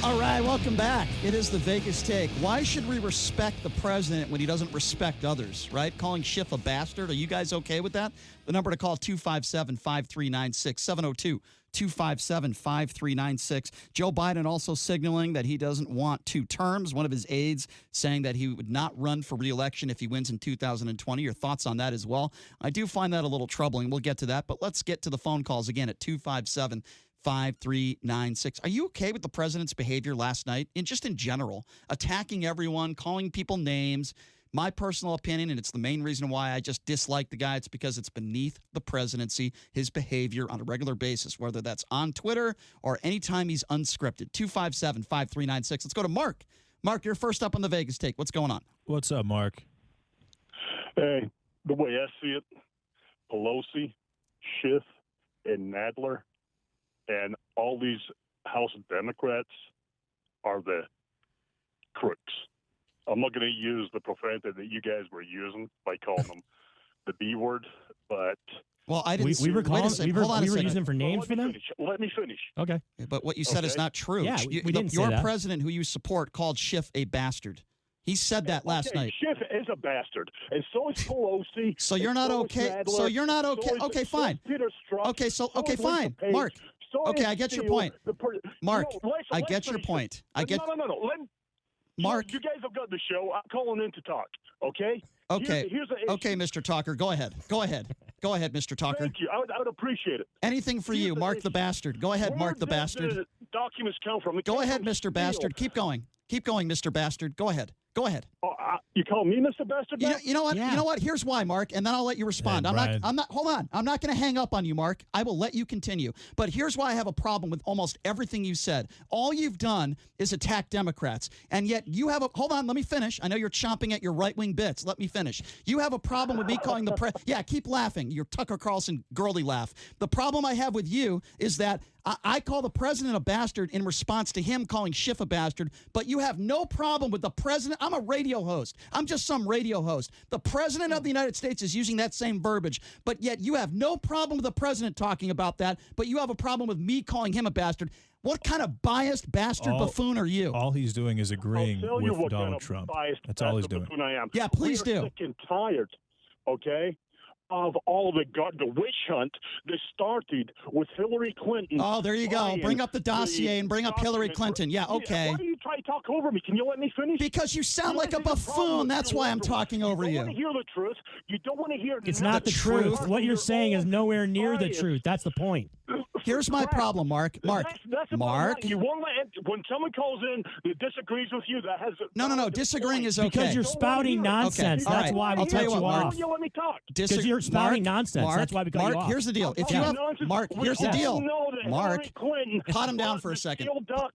All right, welcome back. It is the Vegas Take. Why should we respect the president when he doesn't respect others, right? Calling Schiff a bastard. Are you guys okay with that? The number to call, 257-5396, 702-257-5396. Joe Biden also signaling that he doesn't want 2 terms. One of his aides saying that he would not run for re-election if he wins in 2020. Your thoughts on that as well? I do find that a little troubling. We'll get to that, but let's get to the phone calls again at 257-5396. Are you okay with the president's behavior last night? And just in general, attacking everyone, calling people names. My personal opinion, and it's the main reason why I just dislike the guy, it's because it's beneath the presidency, his behavior on a regular basis, whether that's on Twitter or anytime he's unscripted. 257-5396. Let's go to Mark. Mark, you're first up on the Vegas Take. What's going on? What's up, Mark? Hey, the way I see it, Pelosi, Schiff, and Nadler, and all these House Democrats are the crooks. I'm not going to use the profanity that you guys were using by calling them the B word, but... Well, I didn't... We were using them for names for them? Let me finish. Okay. But what you said is not true. Yeah, we didn't say your that. president, who you support, called Schiff a bastard. He said that last night. Schiff is a bastard, and so is Pelosi. So you're not okay. So you're not okay. Okay, fine. Okay, fine. Mark. Okay, I get your point. Mark, I get your point. No. Mark. You guys have got the show. I'm calling in to talk, okay? Okay. Here's the issue. Okay, Mr. Talker. Go ahead. Go ahead, Mr. Talker. Thank you. I would appreciate it. Anything for you, Mark the Bastard. Go ahead, Mark the Bastard. The documents come from. Go ahead, Mr. Bastard. Keep going. Keep going, Mr. Bastard. Go ahead. Go ahead. Oh, you call me Mr. Bastard? You know what? Yeah. You know what? Here's why, Mark, and then I'll let you respond. Hey, I'm not. Hold on. I'm not going to hang up on you, Mark. I will let you continue. But here's why I have a problem with almost everything you said. All you've done is attack Democrats, and yet you have a. Hold on. Let me finish. I know you're chomping at your right-wing bits. Let me finish. You have a problem with me calling the press. Yeah, keep laughing. Your Tucker Carlson girly laugh. The problem I have with you is that I call the president a bastard in response to him calling Schiff a bastard, but you have no problem with the president. I'm a radio host. I'm just some radio host. The president of the United States is using that same verbiage, but yet you have no problem with the president talking about that, but you have a problem with me calling him a bastard. What kind of biased bastard buffoon are you? All he's doing is agreeing with Donald Trump. That's all he's doing. I am. Yeah, please do. Sick and tired, okay, of all the witch hunt that started with Hillary Clinton. Oh, there you go. Bring up the dossier and bring up Hillary Clinton. Yeah, okay. Why do you try to talk over me? Can you let me finish? Because you sound like a buffoon. That's why I'm talking over you. You don't want to hear the truth. You don't want to hear It's not the truth. What you're saying is nowhere near the truth. That's the point. Here's my problem, Mark. That's Mark. You won't let when someone calls in that disagrees with you. That has no. Disagreeing is okay Because you're spouting nonsense. Okay. That's why we cut you off. You let me talk. Because you're spouting nonsense. That's why we cut you off. Here's the deal. If you have Mark, here's the deal. Mark, calm down for a second.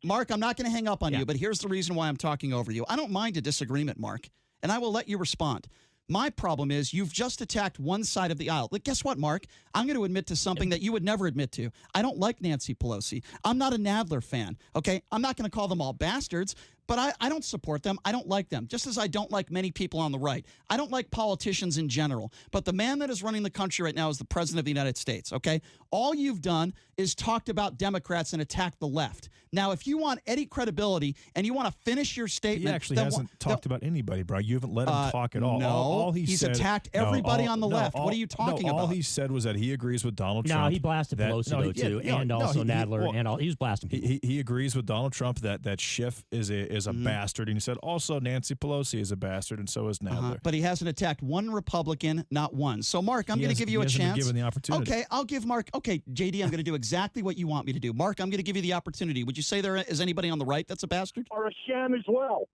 Mark, I'm not going to hang up on you, but here's the reason why I'm talking over you. I don't mind a disagreement, Mark, and I will let you respond. My problem is you've just attacked one side of the aisle. Like, guess what, Mark? I'm going to admit to something that you would never admit to. I don't like Nancy Pelosi. I'm not a Nadler fan, okay? I'm not going to call them all bastards, but I don't support them. I don't like them, just as I don't like many people on the right. I don't like politicians in general. But the man that is running the country right now is the president of the United States, okay? All you've done is talked about Democrats and attacked the left. Now, if you want any credibility and you want to finish your statement... He actually hasn't talked about anybody, bro. You haven't let him talk at all. No, all he's attacked everybody on the left. What are you talking about? All he said was that he agrees with Donald Trump. No, he blasted Pelosi, though, too, and also Nadler, and all. He was blasting people. He agrees with Donald Trump that Schiff is a bastard, and he said also Nancy Pelosi is a bastard, and so is Nadler. But he hasn't attacked one Republican, not one. So, Mark, I'm going to give you a chance. Given the opportunity. Okay, I'll give Mark. Okay, JD, I'm going to do exactly what you want me to do. Mark, I'm going to give you the opportunity. Would you say there is anybody on the right that's a bastard? Or a sham as well.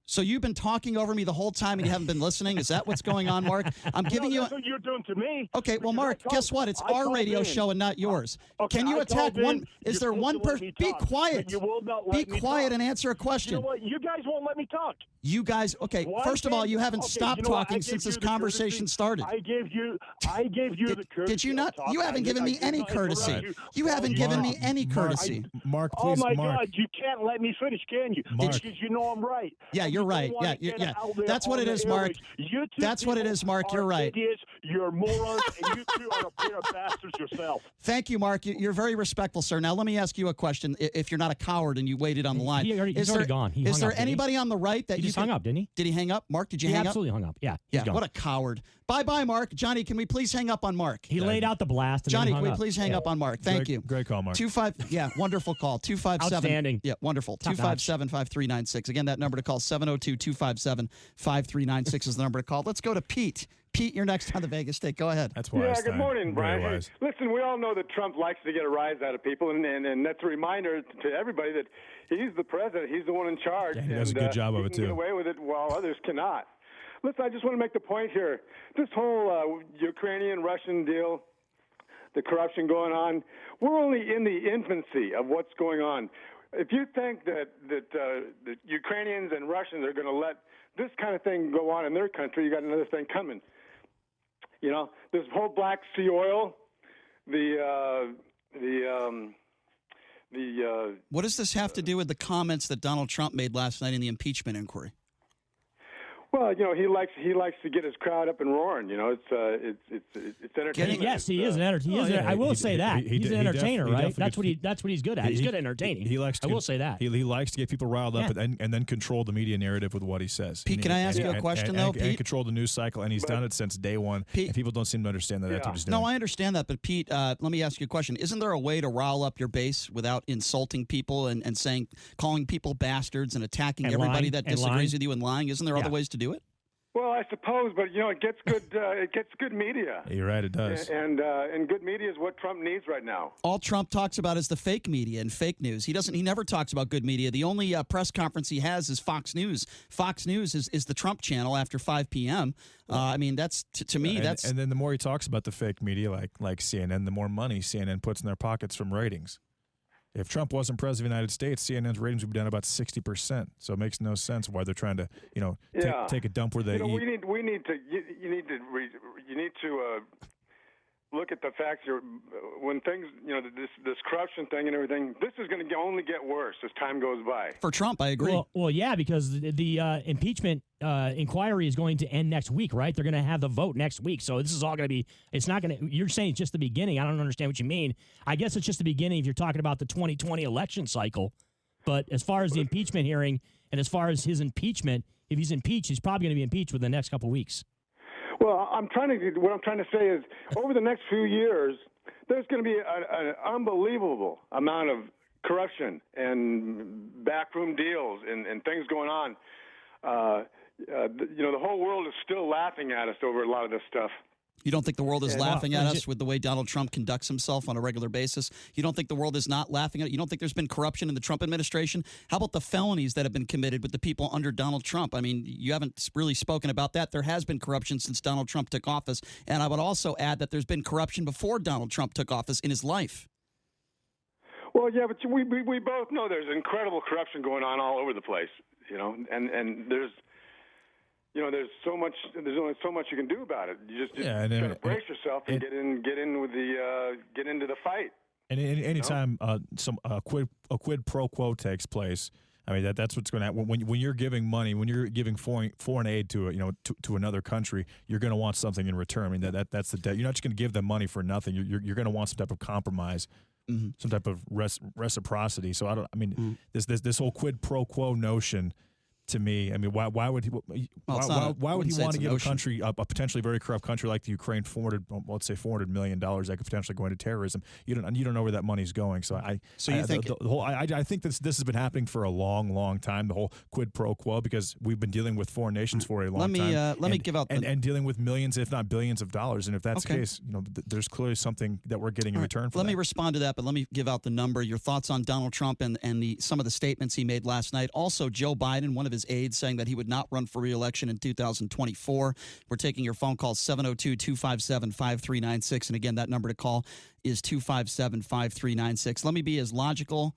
So you've been talking over me the whole time and you haven't been listening? Is that what's going on, Mark? I'm giving you... That's what you're doing to me. Okay, well, Mark, guess what? It's our radio show and not yours. Okay, Can you attack one... Is there one person... Be quiet. You will not Be let me quiet talk. and answer a question. You know what? You guys won't let me talk. You guys, okay, first of all, you haven't stopped talking since this conversation started. I gave you the courtesy. Did you not? You haven't given me any courtesy. You haven't given me any courtesy. Mark, please, oh, my Mark. God, you can't let me finish, can you? Mark. Because you know I'm right. Yeah, you're right. Yeah. That's what it is, Mark. That's what it is, Mark. You're right. Idiots, you're morons, and you two are a pair of bastards yourself. Thank you, Mark. You're very respectful, sir. Now, let me ask you a question. If you're not a coward and you waited on the line. He's already gone. Is there anybody on the right that he just hung up, didn't he? Did he hang up? Mark, did you hang up? He absolutely hung up. Yeah. Yeah. What a coward. Bye-bye, Mark. Johnny, can we please hang up on Mark? He laid out the blast. And Johnny, then hung can we up. please hang up on Mark? Thank you. Great call, Mark. 25. Yeah, wonderful call. 257. Outstanding. Yeah, wonderful. 257-5396. Again, that number to call, 702-257-5396 is the number to call. Let's go to Pete. Pete, you're next on the Vegas State. Go ahead. That's wise. Yeah, good morning, Brian. Very Hey, wise. listen, we all know that Trump likes to get a rise out of people, and that's a reminder to everybody that he's the president. He's the one in charge. Yeah, he does a good job of it, he can too. get away with it while others cannot. Listen, I just want to make the point here. This whole Ukrainian-Russian deal, the corruption going on, we're only in the infancy of what's going on. If you think that the Ukrainians and Russians are going to let this kind of thing go on in their country, you got another thing coming. You know, this whole Black Sea oil, What does this have to do with the comments that Donald Trump made last night in the impeachment inquiry? Well, you know, he likes to get his crowd up and roaring. You know, it's entertainment. Yes, he is an entertainer. I will say that he's an entertainer, right? That's what he's good at. He's good at entertaining. He likes. I will say that he likes to get people riled up and then control the media narrative with what he says. Pete, can I ask you a question though? Pete, and control the news cycle, and he's done it since day one. Pete, and people don't seem to understand that. That's what he's doing. No, I understand that, but Pete, let me ask you a question. Isn't there a way to rile up your base without insulting people and calling people bastards and attacking everybody that disagrees with you and lying? Isn't there other ways to do it? Well, I suppose, but you know, it gets good media. You're right, it does. And good media is what Trump needs right now. All Trump talks about is the fake media and fake news. He never talks about good media. The only press conference he has is Fox News. Fox News is the Trump channel after 5 p.m. I mean, that's to me. And then the more he talks about the fake media, like CNN, the more money CNN puts in their pockets from ratings. If Trump wasn't president of the United States, CNN's ratings would be down about 60%. So it makes no sense why they're trying to, take a dump where they eat. You need to look at the facts here. When things, this corruption thing and everything, this is going to only get worse as time goes by. For Trump, I agree. Well, yeah, because the impeachment inquiry is going to end next week, right? They're going to have the vote next week. So this is all going to be, it's not going to, you're saying it's just the beginning. I don't understand what you mean. I guess it's just the beginning if you're talking about the 2020 election cycle. But as far as the impeachment hearing and as far as his impeachment, if he's impeached, he's probably going to be impeached within the next couple of weeks. Well, what I'm trying to say is, over the next few years, there's going to be an unbelievable amount of corruption and backroom deals and things going on. The whole world is still laughing at us over a lot of this stuff. You don't think the world is laughing at us with the way Donald Trump conducts himself on a regular basis? You don't think the world is not laughing at it? You don't think there's been corruption in the Trump administration? How about the felonies that have been committed with the people under Donald Trump? I mean, you haven't really spoken about that. There has been corruption since Donald Trump took office. And I would also add that there's been corruption before Donald Trump took office in his life. Well, yeah, but we both know there's incredible corruption going on all over the place, and there's only so much you can do about it. You just got to brace yourself and get into the fight. And anytime some quid pro quo takes place, I mean that's what's going to happen. When you're giving money, when you're giving foreign aid to to another country, you're going to want something in return. I mean that's the debt. You're not just going to give them money for nothing. You're going to want some type of compromise. Mm-hmm. Some type of reciprocity. So this whole quid pro quo notion. To me, I mean, why would he want to give a country, a potentially very corrupt country like the Ukraine, $400 million that could potentially go into terrorism? You don't know where that money's going. So I think this has been happening for a long, long time. The whole quid pro quo, because we've been dealing with foreign nations for a long time. Let me give out and dealing with millions, if not billions, of dollars. And if that's the case, there's clearly something that we're getting in return for. Let me respond to that, but let me give out the number. Your thoughts on Donald Trump and some of the statements he made last night. Also, Joe Biden, one of his aides, saying that he would not run for re-election in 2024. We're taking your phone call, 702-257-5396. And again, that number to call is 257-5396. Let me be as logical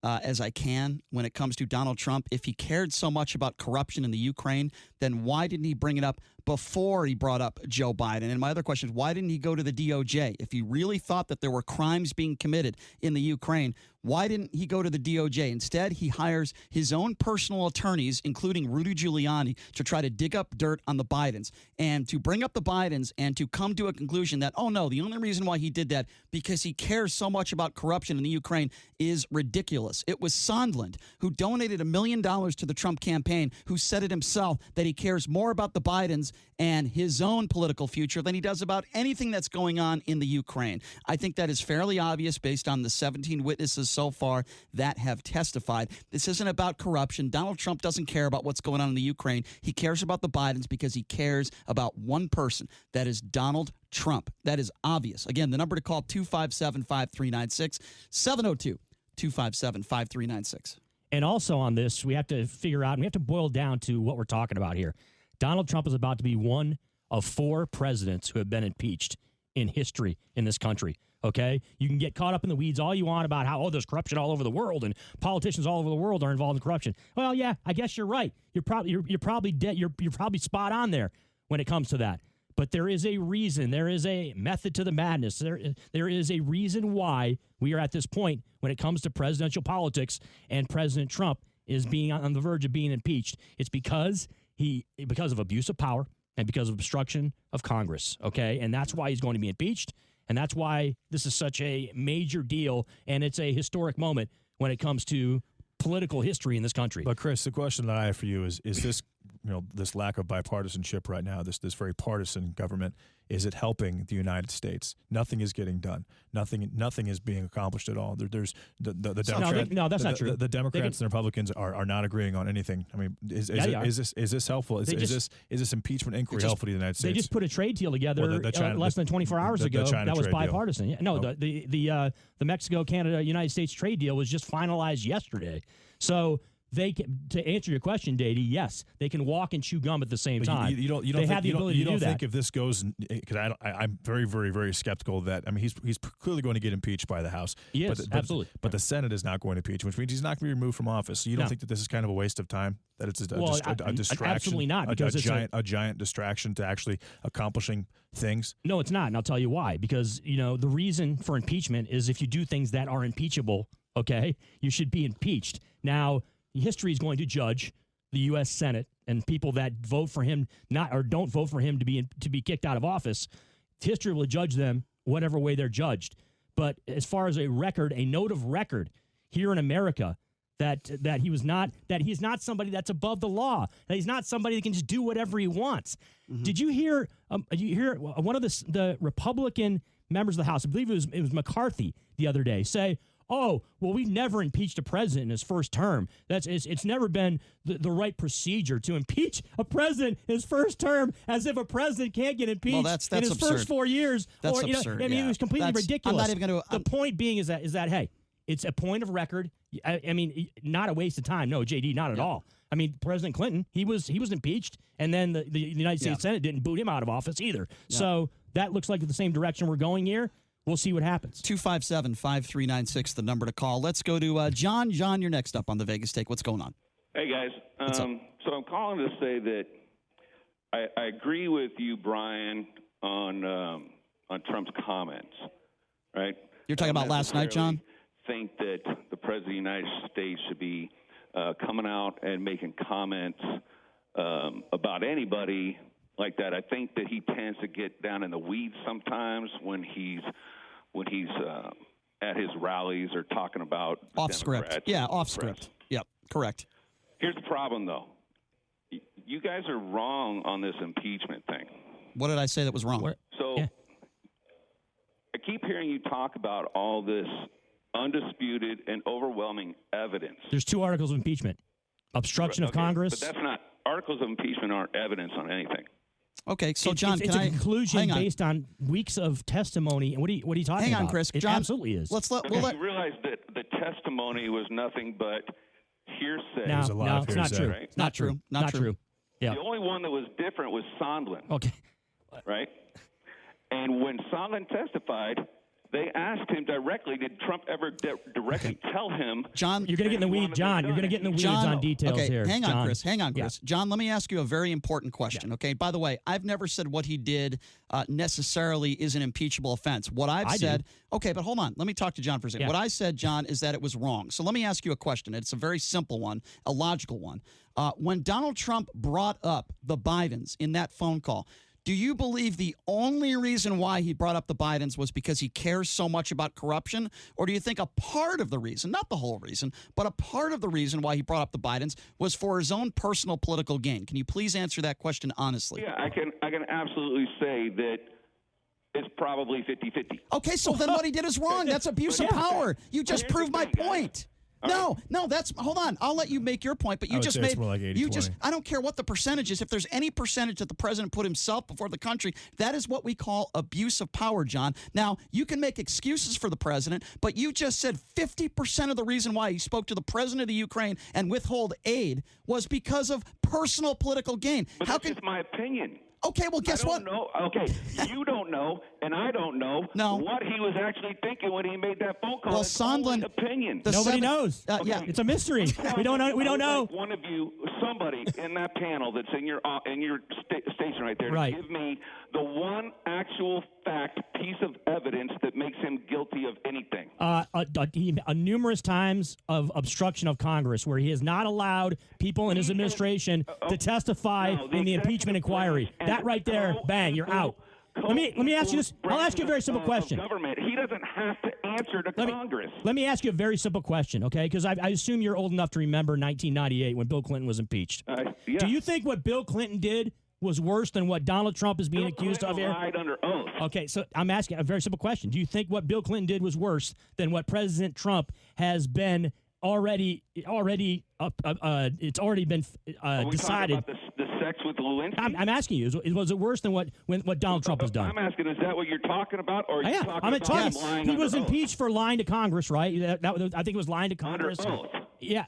as I can when it comes to Donald Trump. If he cared so much about corruption in the Ukraine, then why didn't he bring it up before he brought up Joe Biden? And my other question is, why didn't he go to the DOJ? If he really thought that there were crimes being committed in the Ukraine, why didn't he go to the DOJ? Instead, he hires his own personal attorneys, including Rudy Giuliani, to try to dig up dirt on the Bidens and to bring up the Bidens and to come to a conclusion that, oh, no, the only reason why he did that because he cares so much about corruption in the Ukraine is ridiculous. It was Sondland who donated $1 million to the Trump campaign, who said it himself that he cares more about the Bidens and his own political future than he does about anything that's going on in the Ukraine. I think that is fairly obvious based on the 17 witnesses so far that have testified. This isn't about corruption. Donald Trump doesn't care about what's going on in the Ukraine. He cares about the Bidens because he cares about one person. That is Donald Trump. That is obvious. Again, the number to call, 257-5396, 702-257-5396. And also on this, we have to figure out, and we have to boil down to what we're talking about here. Donald Trump is about to be one of 4 presidents who have been impeached in history in this country. Okay, you can get caught up in the weeds all you want about how there's corruption all over the world and politicians all over the world are involved in corruption. Well, yeah, I guess you're right. You're probably dead. You're probably spot on there when it comes to that. But there is a reason. There is a method to the madness. There is a reason why we are at this point when it comes to presidential politics and President Trump is being on the verge of being impeached. It's because of abuse of power and because of obstruction of Congress. Okay, and that's why he's going to be impeached. And that's why this is such a major deal, and it's a historic moment when it comes to political history in this country. But Chris, the question that I have for you is this, this lack of bipartisanship right now, this very partisan government, is it helping the United States? Nothing is getting done. Nothing is being accomplished at all. There's the Democrats. No, that's not true. The Democrats and the Republicans are not agreeing on anything. I mean, is this helpful? Is this impeachment inquiry helpful to the United States? They just put a trade deal together less than 24 hours ago. That was bipartisan. Yeah, no, the Mexico, Canada, United States trade deal was just finalized yesterday. So to answer your question, Dady, yes, they can walk and chew gum at the same time. You don't think if this goes, because I'm very, very, very skeptical of that. I mean, he's clearly going to get impeached by the House. Yes, absolutely. But the Senate is not going to impeach him, which means he's not going to be removed from office. So you don't think that this is kind of a waste of time? That it's a distraction? Absolutely not. Because a giant distraction to actually accomplishing things? No, it's not, and I'll tell you why. Because, the reason for impeachment is if you do things that are impeachable, okay, you should be impeached. Now, history is going to judge the U.S. Senate and people that vote for him don't vote for him to be kicked out of office. History will judge them whatever way they're judged. But as far as a note of record here in America, that he's not somebody that's above the law. That he's not somebody that can just do whatever he wants. Mm-hmm. Did you hear? One of the Republican members of the House, I believe it was McCarthy, the other day, say, "Oh, well, we've never impeached a president in his first term. It's never been the right procedure to impeach a president in his first term, as if a president can't get impeached in his absurd. First 4 years." That's absurd. It was completely ridiculous. I'm not even going to. The point being is that hey, it's a point of record. I mean, not a waste of time. No, JD, not at all. I mean, President Clinton, he was impeached, and then the United States Senate didn't boot him out of office either. Yeah. So that looks like the same direction we're going here. We'll see what happens. 257-5396, the number to call. Let's go to John. John, you're next up on the Vegas Take. What's going on? Hey, guys. So I'm calling to say that I agree with you, Brian, on Trump's comments, right? You're talking about last night, John? Think that the President of the United States should be coming out and making comments about anybody like that. I think that he tends to get down in the weeds sometimes when he's at his rallies or talking about off script. Yeah, off script. Yep, correct. Here's the problem, though. You guys are wrong on this impeachment thing. What did I say that was wrong? I keep hearing you talk about all this undisputed and overwhelming evidence. There's 2 articles of impeachment. Obstruction of Congress. But that's not – articles of impeachment aren't evidence on anything. Okay, so John, it's a conclusion based on weeks of testimony. And what are you talking about? Hang on, Chris. It John, absolutely is. You realize that the testimony was nothing but hearsay. No, it's not true. Right? Not true. Not true. Yeah. The only one that was different was Sondland. Okay. Right? And when Sondland testified, They asked him directly, did Trump ever directly tell him? John, you're going to get in the weeds. John, you're going to get in the weeds on details here. Hang on, John. Chris. Hang on, Chris. Yeah. John, let me ask you a very important question, okay? By the way, I've never said what he did necessarily is an impeachable offense. What I've said, okay, but hold on. Let me talk to John for a second. Yeah. What I said, John, is that it was wrong. So let me ask you a question. It's a very simple one, a logical one. When Donald Trump brought up the Bidens in that phone call, do you believe the only reason why he brought up the Bidens was because he cares so much about corruption? Or do you think a part of the reason, not the whole reason, but a part of the reason why he brought up the Bidens was for his own personal political gain? Can you please answer that question honestly? Yeah, I can absolutely say that it's probably 50-50. Okay, so then what he did is wrong. That's abuse of power. You just proved my point. No, that's hold on. I'll let you make your point, but you just made like 80-20. I don't care what the percentage is. If there's any percentage that the president put himself before the country, that is what we call abuse of power, John. Now, you can make excuses for the president, but you just said 50% of the reason why he spoke to the president of the Ukraine and withhold aid was because of personal political gain. But that's just my opinion. Okay, well, guess what? Okay, you don't know, and I don't know what he was actually thinking when he made that phone call. Well, Sondland, opinion. Nobody knows. Yeah, it's a mystery. We don't know. We don't know. Like one of you, somebody in that panel that's in your station right there, to give me the one actual fact, piece of evidence that makes him guilty of anything. Numerous times of obstruction of Congress, where he has not allowed people in his administration to testify in the impeachment inquiry. That right there, bang, you're out. Let me ask you this. I'll ask you a very simple question. Government. He doesn't have to answer to Congress. Let me ask you a very simple question, okay? Because I assume you're old enough to remember 1998 when Bill Clinton was impeached. Yeah. Do you think what Bill Clinton did was worse than what Donald Trump is being accused of here? Lied under oath. Okay, so I'm asking a very simple question. Do you think what Bill Clinton did was worse than what President Trump has been already it's already been decided? About the sex with Lewinsky? I'm asking you, was it worse than what Donald Trump has done? I'm asking, is that what you're talking about? Or are you talking about him lying He was under impeached oath? for lying to Congress, right? I think it was lying to Congress. Under oath. Yeah,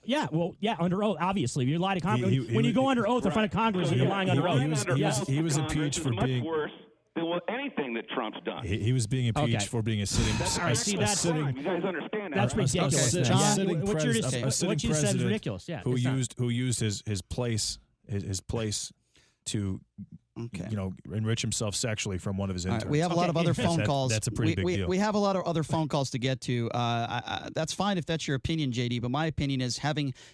under oath, obviously. You lie to Congress. When you go under oath in front of Congress, you're lying under oath. He was impeached for being worse than anything that Trump's done. He was being impeached for being a sitting. You guys understand that? That's ridiculous. What you said is ridiculous. Yeah, who used his place to enrich himself sexually from one of his interns. Right, we have a lot of other phone calls. That's a pretty big deal. We have a lot of other phone calls to get to. That's fine if that's your opinion, JD, but my opinion is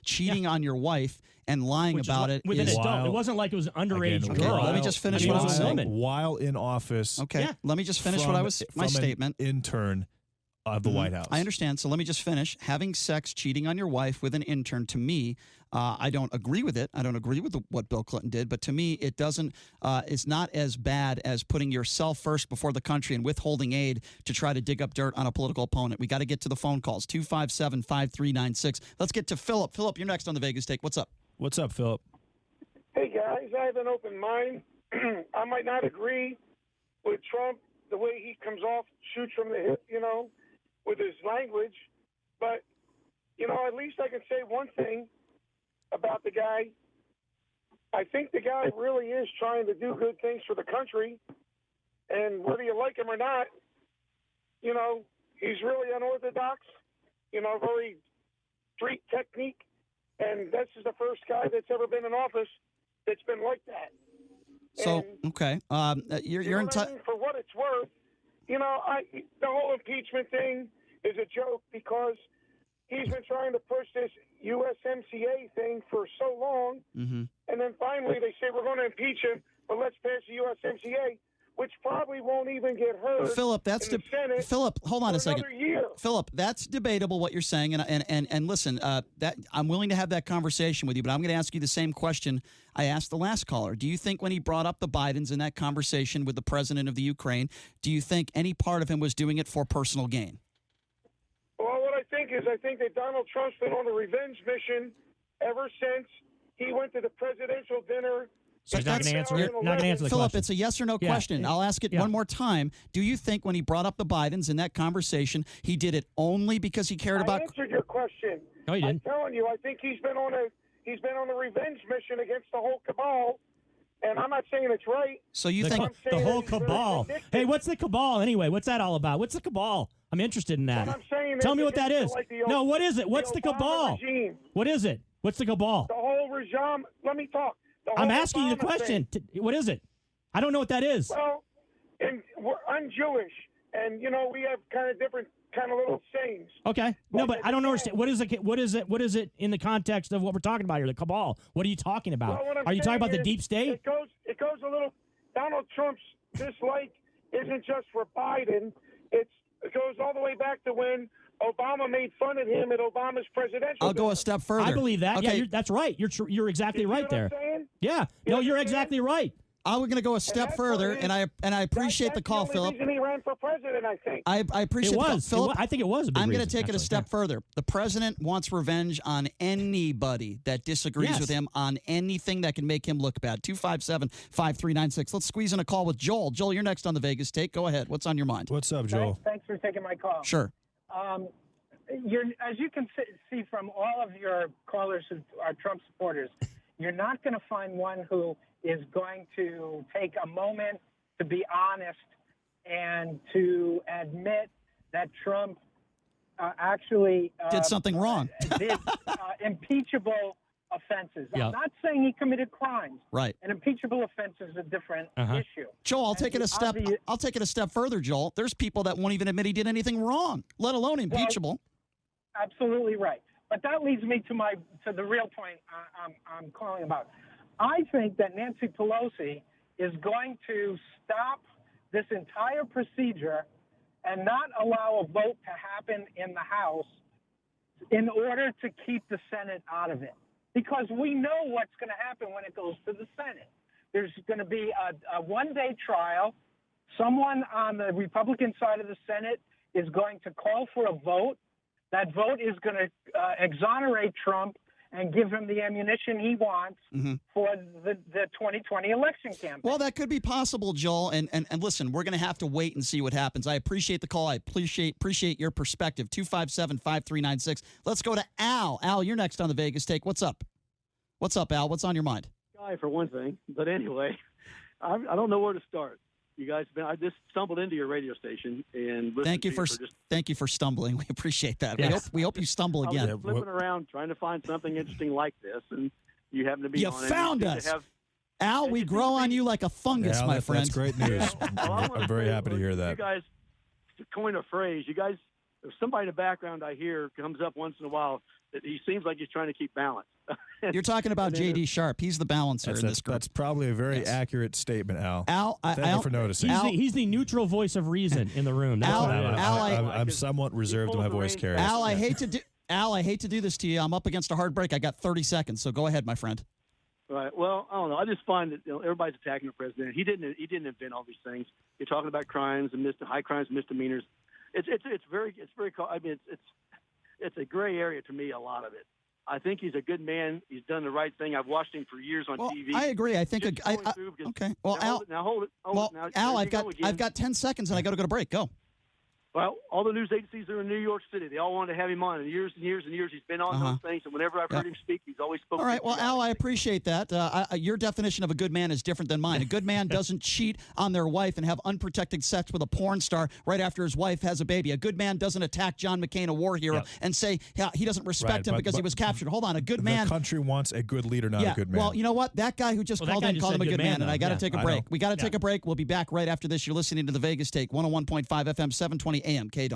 cheating on your wife and lying about it with an adult. It wasn't like it was an underage girl. Let me just finish what I was saying. While in office. Okay. Yeah. Let me just finish my statement. An intern of the White House. I understand. So let me just finish. Having sex, cheating on your wife with an intern, to me, I don't agree with it. I don't agree with what Bill Clinton did. But to me, it doesn't. It's not as bad as putting yourself first before the country and withholding aid to try to dig up dirt on a political opponent. We got to get to the phone calls. 257-5396. Let's get to Philip. Philip, you're next on the Vegas Take. What's up? What's up, Philip? Hey, guys. I have an open mind. I might not agree with Trump, the way he comes off, shoots from the hip, with his language. But, at least I can say one thing about the guy. I think the guy really is trying to do good things for the country. And whether you like him or not, he's really unorthodox, very street technique. And this is the first guy that's ever been in office that's been like that. So, okay. You're entitled. For what it's worth, the whole impeachment thing is a joke because he's been trying to push this USMCA thing for so long. Mm-hmm. And then finally they say we're going to impeach him, but let's pass the USMCA, which probably won't even get heard. Philip, Philip, hold on a second. Philip, that's debatable what you're saying, and listen, that I'm willing to have that conversation with you, but I'm going to ask you the same question I asked the last caller. Do you think when he brought up the Bidens in that conversation with the president of the Ukraine, do you think any part of him was doing it for personal gain? Well, what I think that Donald Trump's been on a revenge mission ever since he went to the presidential dinner. So he's not going to answer it. Not going to answer the Philip, question. it's a yes or no question. I'll ask it one more time. Do you think when he brought up the Bidens in that conversation, he did it only because he cared about? I answered your question. No, you didn't. I'm telling you, I think he's been on a revenge mission against the whole cabal. And I'm not saying it's right. So you think the whole cabal? Hey, what's the cabal anyway? What's that all about? What's the cabal? I'm interested in that. What I'm saying Tell is me what that is. like No, what is it? What's the Obama cabal? regime. What is it? What's the cabal? The whole regime. Let me talk. The whole I'm asking you the Obama question. thing. What is it? I don't know what that is. Well, I'm Jewish, and we have kind of different kind of little sayings. Okay. No, but I don't understand. What is it? What is it? What is it in the context of what we're talking about here? The cabal. What are you talking about? Well, what I'm Are you talking saying about the is deep state? It goes a little. Donald Trump's dislike isn't just for Biden. It goes all the way back to when Obama made fun of him at Obama's presidential. I'll go a step further. I believe that. Okay. Yeah, that's right. You're exactly right there. Yeah. No, you're exactly right. I'm going to go a step further, and I appreciate the call, Philip. That's the only reason he ran for president, I think. I appreciate It the call. was. Philip, I think it was a big I'm going reason, to take it a actually. step further. The president wants revenge on anybody that disagrees Yes. with him on anything that can make him look bad. 257-5396. Let's squeeze in a call with Joel. Joel, you're next on the Vegas Take. Go ahead. What's on your mind? What's up, Joel? Thanks for taking my call. Sure. As you can see from all of your callers who are Trump supporters, you're not going to find one who is going to take a moment to be honest and to admit that Trump actually Did something wrong. did impeachable offenses. Yeah. I'm not saying he committed crimes. Right. An impeachable offense is a different issue. Joel, I'll take it a step. I'll take it a step further, Joel. There's people that won't even admit he did anything wrong, let alone impeachable. Absolutely right. But that leads me to the real point I'm calling about. I think that Nancy Pelosi is going to stop this entire procedure and not allow a vote to happen in the House in order to keep the Senate out of it. Because we know what's going to happen when it goes to the Senate. There's going to be a one-day trial. Someone on the Republican side of the Senate is going to call for a vote. That vote is going to exonerate Trump and give him the ammunition he wants for the 2020 election campaign. Well, that could be possible, Joel. And listen, we're going to have to wait and see what happens. I appreciate the call. I appreciate your perspective. 257-5396. Let's go to Al. Al, you're next on the Vegas Take. What's up? What's up, Al? What's on your mind? Guy, for one thing. But anyway, I don't know where to start. You guys, I just stumbled into your radio station and thank you for stumbling. We appreciate that. Yes. We hope you stumble again. I was flipping around trying to find something interesting like this, and you happen to be You on. found us. Al, we grow on you like a fungus, Al, my friend. That's great news. I'm very happy to hear that. You guys, to coin a phrase, you guys, if somebody in the background I hear comes up once in a while, that he seems like he's trying to keep balance. You're talking about J.D. Sharp. He's the balancer in this group. That's probably a very accurate statement, Al. Thank you for noticing. He's the neutral voice of reason in the room. That's what it is. I'm somewhat reserved in my voice carrier. Al, I hate to do this to you. I'm up against a hard break. I got 30 seconds, so go ahead, my friend. Right. Well, I don't know. I just find that everybody's attacking the president. He didn't invent all these things. You're talking about crimes and high crimes, misdemeanors. It's very. I mean, it's a gray area to me. A lot of it. I think he's a good man. He's done the right thing. I've watched him for years on TV. I agree. I think okay. Well, Al. Hold it. Now, Al, I've got 10 seconds and I got to go to break. Go. Well, all the news agencies are in New York City. They all wanted to have him on. And years and years and years, he's been on those things. And whenever I've heard him speak, he's always spoken. All right. Well, Al, I appreciate that. Your definition of a good man is different than mine. A good man doesn't cheat on their wife and have unprotected sex with a porn star right after his wife has a baby. A good man doesn't attack John McCain, a war hero, and say he doesn't respect him because he was captured. Hold on. A good man. The country wants a good leader, not a good man. Well, you know what? That guy who just called in called him a good man, and I got to take a break. We got to take a break. We'll be back right after this. You're listening to the Vegas Take, 101.5 FM, 720 AM, KW.